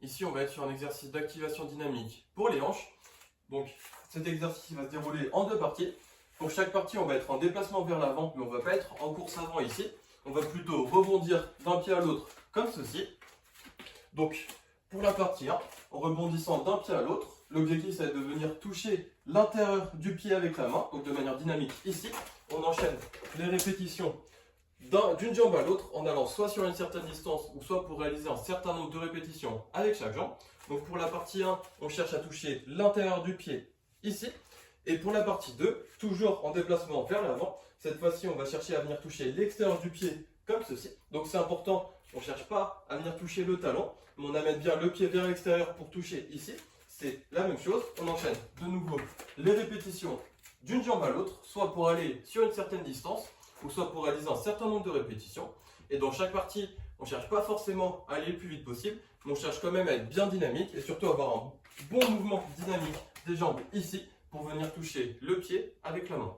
Ici, on va être sur un exercice d'activation dynamique pour les hanches. Donc, cet exercice va se dérouler en deux parties. Pour chaque partie, on va être en déplacement vers l'avant, mais on ne va pas être en course avant ici. On va plutôt rebondir d'un pied à l'autre comme ceci. Donc, pour la partie 1, en rebondissant d'un pied à l'autre, l'objectif, c'est de venir toucher l'intérieur du pied avec la main, donc de manière dynamique ici. On enchaîne les répétitions d'une jambe à l'autre en allant soit sur une certaine distance ou soit pour réaliser un certain nombre de répétitions avec chaque jambe. Donc pour la partie 1, on cherche à toucher l'intérieur du pied ici. Et pour la partie 2, toujours en déplacement vers l'avant, cette fois-ci on va chercher à venir toucher l'extérieur du pied comme ceci. Donc c'est important, on ne cherche pas à venir toucher le talon, mais on amène bien le pied vers l'extérieur pour toucher ici. C'est la même chose, on enchaîne de nouveau les répétitions d'une jambe à l'autre, soit pour aller sur une certaine distance, ou soit pour réaliser un certain nombre de répétitions. Et dans chaque partie, on ne cherche pas forcément à aller le plus vite possible, mais on cherche quand même à être bien dynamique et surtout avoir un bon mouvement dynamique des jambes ici pour venir toucher le pied avec la main.